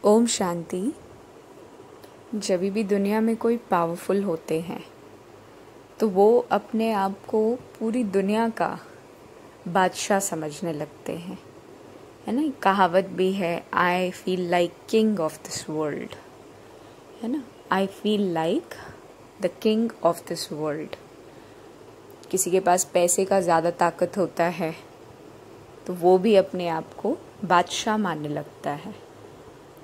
ओम शांति। जब भी दुनिया में कोई पावरफुल होते हैं तो वो अपने आप को पूरी दुनिया का बादशाह समझने लगते हैं, है ना। कहावत भी है, I feel like king of this world, है ना। I feel like the king of this world. किसी के पास पैसे का ज़्यादा ताकत होता है तो वो भी अपने आप को बादशाह मानने लगता है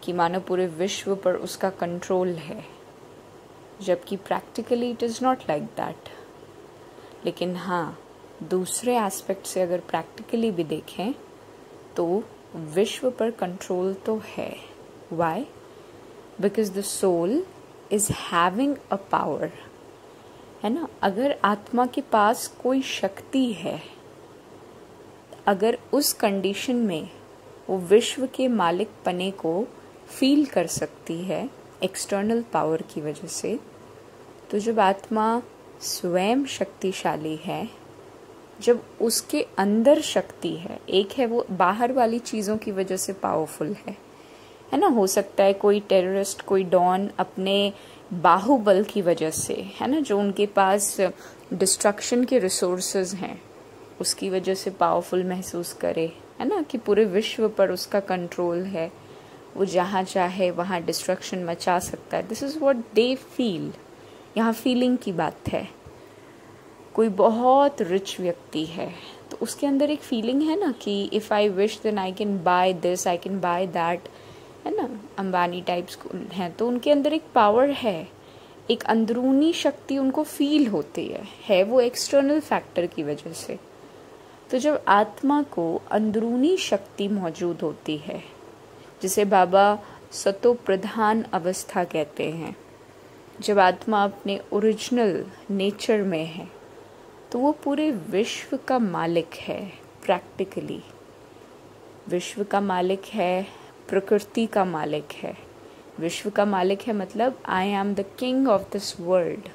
कि मानो पूरे विश्व पर उसका कंट्रोल है, जबकि practically it is not like that. लेकिन हाँ, दूसरे एस्पेक्ट से अगर प्रैक्टिकली भी देखें तो विश्व पर कंट्रोल तो है। Why? Because the soul is having a power, है ना। अगर आत्मा के पास कोई शक्ति है, अगर उस कंडीशन में वो विश्व के मालिक पने को फील कर सकती है एक्सटर्नल पावर की वजह से, तो जब आत्मा स्वयं शक्तिशाली है, जब उसके अंदर शक्ति है, एक है वो बाहर वाली चीज़ों की वजह से पावरफुल है ना। हो सकता है कोई टेररिस्ट, कोई डॉन अपने बाहुबल की वजह से, है ना, जो उनके पास डिस्ट्रक्शन के रिसोर्सेज हैं उसकी वजह से पावरफुल महसूस करे, है ना, कि पूरे विश्व पर उसका कंट्रोल है, वो जहाँ चाहे वहाँ डिस्ट्रक्शन मचा सकता है। This is what they feel. यहाँ फीलिंग की बात है। कोई बहुत रिच व्यक्ति है तो उसके अंदर एक फीलिंग है ना कि if I wish then I can buy this, I can buy that, है ना। अंबानी टाइप्स हैं तो उनके अंदर एक पावर है, एक अंदरूनी शक्ति उनको फील होती है वो एक्सटर्नल फैक्टर की वजह से। तो जब आत्मा को अंदरूनी शक्ति मौजूद होती है, जिसे बाबा सतो प्रधान अवस्था कहते हैं, जब आत्मा अपने ओरिजिनल नेचर में है तो वो पूरे विश्व का मालिक है। प्रैक्टिकली विश्व का मालिक है, प्रकृति का मालिक है। विश्व का मालिक है मतलब I am the king of this world.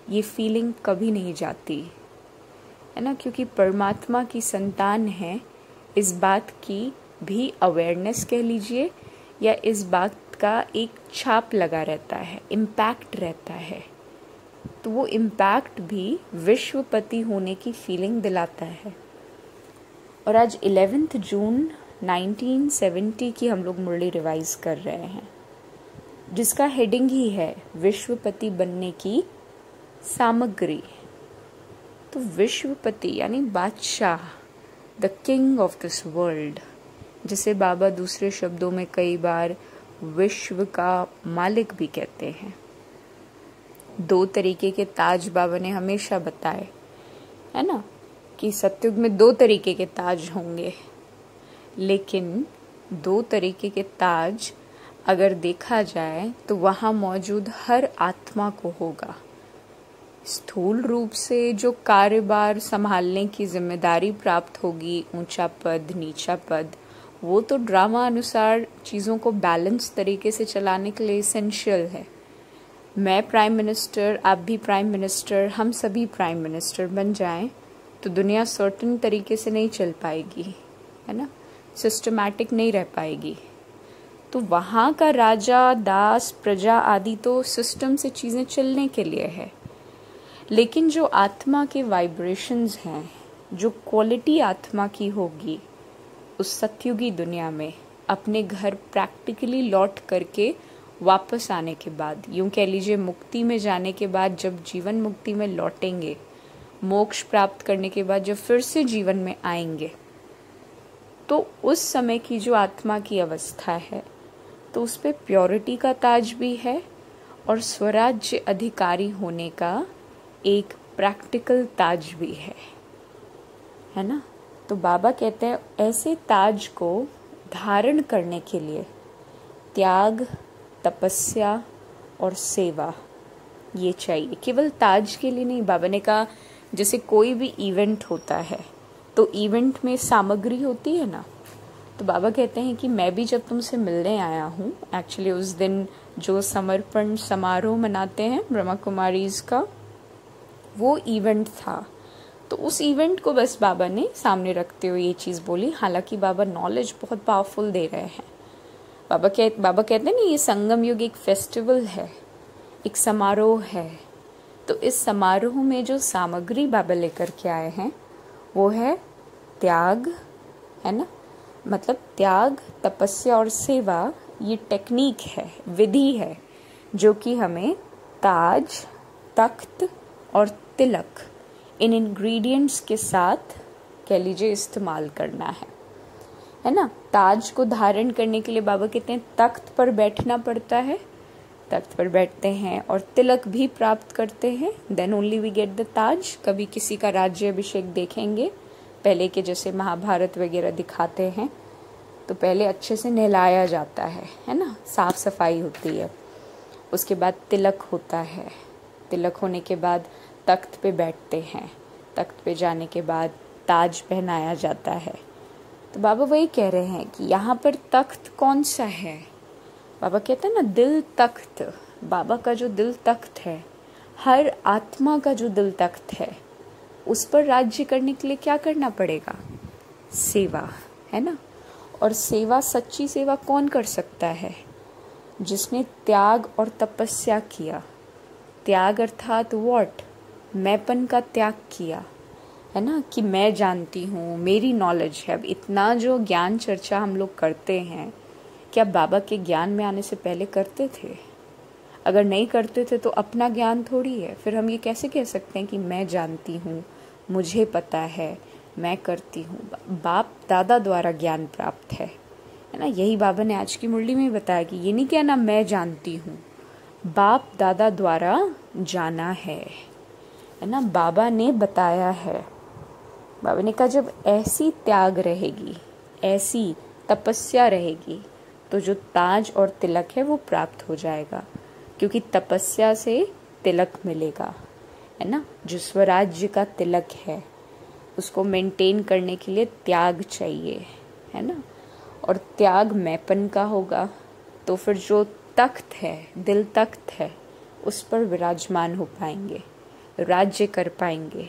ये फीलिंग कभी नहीं जाती, है ना, क्योंकि परमात्मा की संतान है। इस बात की भी अवेयरनेस कह लीजिए, या इस बात का एक छाप लगा रहता है, इम्पैक्ट रहता है। तो वो इम्पैक्ट भी विश्वपति होने की फीलिंग दिलाता है। और आज 11 जून 1970 की हम लोग मुरली रिवाइज कर रहे हैं, जिसका हेडिंग ही है विश्वपति बनने की सामग्री। तो विश्वपति यानी बादशाह, the king of this world, जिसे बाबा दूसरे शब्दों में कई बार विश्व का मालिक भी कहते हैं। 2 तरीके के ताज बाबा ने हमेशा बताए, है ना, कि सतयुग में 2 तरीके के ताज होंगे, लेकिन 2 तरीके के ताज अगर देखा जाए तो वहाँ मौजूद हर आत्मा को होगा। स्थूल रूप से जो कार्यभार संभालने की जिम्मेदारी प्राप्त होगी, ऊंचा पद नीचा पद, वो तो ड्रामा अनुसार चीज़ों को बैलेंस तरीके से चलाने के लिए एसेंशियल है। मैं प्राइम मिनिस्टर, आप भी प्राइम मिनिस्टर, हम सभी प्राइम मिनिस्टर बन जाएं तो दुनिया सर्टेन तरीके से नहीं चल पाएगी, है ना, सिस्टमैटिक नहीं रह पाएगी। तो वहाँ का राजा, दास, प्रजा आदि तो सिस्टम से चीज़ें चलने के लिए है। लेकिन जो आत्मा के वाइब्रेशंस हैं, जो क्वालिटी आत्मा की होगी उस सतयुगी दुनिया में, अपने घर प्रैक्टिकली लौट करके वापस आने के बाद, यूं कह लीजिए मुक्ति में जाने के बाद, जब जीवन मुक्ति में लौटेंगे, मोक्ष प्राप्त करने के बाद जब फिर से जीवन में आएंगे, तो उस समय की जो आत्मा की अवस्था है तो उस पे प्योरिटी का ताज भी है और स्वराज्य अधिकारी होने का एक प्रैक्टिकल ताज भी है ना। तो बाबा कहते हैं ऐसे ताज को धारण करने के लिए त्याग, तपस्या और सेवा ये चाहिए। केवल ताज के लिए नहीं। बाबा ने कहा जैसे कोई भी इवेंट होता है तो इवेंट में सामग्री होती है ना, तो बाबा कहते हैं कि मैं भी जब तुमसे मिलने आया हूँ, एक्चुअली उस दिन जो समर्पण समारोह मनाते हैं ब्रह्मा कुमारीज का, वो इवेंट था। तो उस इवेंट को बस बाबा ने सामने रखते हुए ये चीज़ बोली। हालांकि बाबा नॉलेज बहुत पावरफुल दे रहे हैं, बाबा कहते हैं ना, ये संगम युग एक फेस्टिवल है, एक समारोह है। तो इस समारोह में जो सामग्री बाबा लेकर के आए हैं वो है त्याग, है ना। मतलब त्याग, तपस्या और सेवा, ये टेक्निक है, विधि है, जो कि हमें ताज, तख्त और तिलक, इन इंग्रेडिएंट्स के साथ कह लीजिए इस्तेमाल करना है ना। ताज को धारण करने के लिए बाबा कहते हैं तख्त पर बैठना पड़ता है, तख्त पर बैठते हैं और तिलक भी प्राप्त करते हैं, then only we get the taj. कभी किसी का राज्य अभिषेक देखेंगे, पहले के जैसे महाभारत वगैरह दिखाते हैं, तो पहले अच्छे से नहलाया जाता है ना, साफ सफाई होती है। उसके बाद तिलक होता है, तिलक होने के बाद तख्त पे बैठते हैं, तख्त पे जाने के बाद ताज पहनाया जाता है। तो बाबा वही कह रहे हैं कि यहाँ पर तख्त कौन सा है। बाबा कहते हैं ना, दिल तख्त, बाबा का जो दिल तख्त है, हर आत्मा का जो दिल तख्त है, उस पर राज्य करने के लिए क्या करना पड़ेगा? सेवा, है ना। और सेवा, सच्ची सेवा कौन कर सकता है? जिसने त्याग और तपस्या किया। त्याग अर्थात व्हाट? मैंपन का त्याग किया, है ना, कि मैं जानती हूँ, मेरी नॉलेज है। अब इतना जो ज्ञान चर्चा हम लोग करते हैं, क्या बाबा के ज्ञान में आने से पहले करते थे? अगर नहीं करते थे तो अपना ज्ञान थोड़ी है। फिर हम ये कैसे कह सकते हैं कि मैं जानती हूँ, मुझे पता है, मैं करती हूँ? बाप दादा द्वारा ज्ञान प्राप्त है ना। यही बाबा ने आज की मुरली में बताया कि ये नहीं कहना मैं जानती हूँ, बाप दादा द्वारा जाना है ना। बाबा ने बताया है, बाबा ने कहा जब ऐसी त्याग रहेगी, ऐसी तपस्या रहेगी, तो जो ताज और तिलक है वो प्राप्त हो जाएगा, क्योंकि तपस्या से तिलक मिलेगा, है ना। जो स्वराज्य का तिलक है उसको मेंटेन करने के लिए त्याग चाहिए, है ना। और त्याग मैंपन का होगा, तो फिर जो तख्त है, दिल तख्त है, उस पर विराजमान हो पाएंगे, राज्य कर पाएंगे,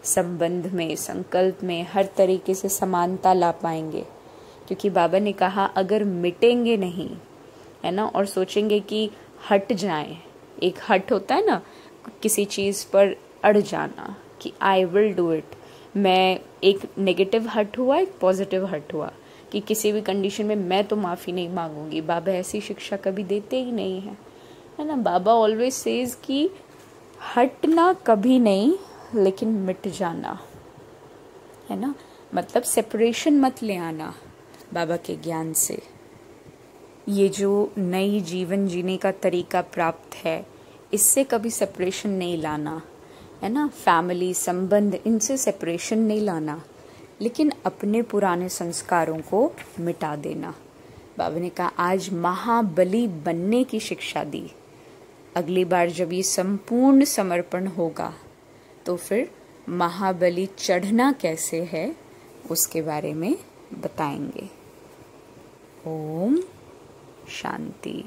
संबंध में, संकल्प में हर तरीके से समानता ला पाएंगे। क्योंकि बाबा ने कहा अगर मिटेंगे नहीं, है ना, और सोचेंगे कि हट जाएं, एक हट होता है ना, किसी चीज़ पर अड़ जाना कि आई विल डू इट। मैं एक नेगेटिव हट हुआ, एक पॉजिटिव हट हुआ कि किसी भी कंडीशन में मैं तो माफ़ी नहीं मांगूंगी। बाबा ऐसी शिक्षा कभी देते ही नहीं है ना। बाबा ऑलवेज सेज कि हटना कभी नहीं, लेकिन मिट जाना, है ना। मतलब सेपरेशन मत ले आना बाबा के ज्ञान से। ये जो नई जीवन जीने का तरीका प्राप्त है, इससे कभी सेपरेशन नहीं लाना, है ना। फैमिली, संबंध, इनसे सेपरेशन नहीं लाना, लेकिन अपने पुराने संस्कारों को मिटा देना। बाबा ने कहा आज महाबली बनने की शिक्षा दी, अगली बार जब ये संपूर्ण समर्पण होगा तो फिर महाबली चढ़ना कैसे है उसके बारे में बताएंगे। ओम शांति।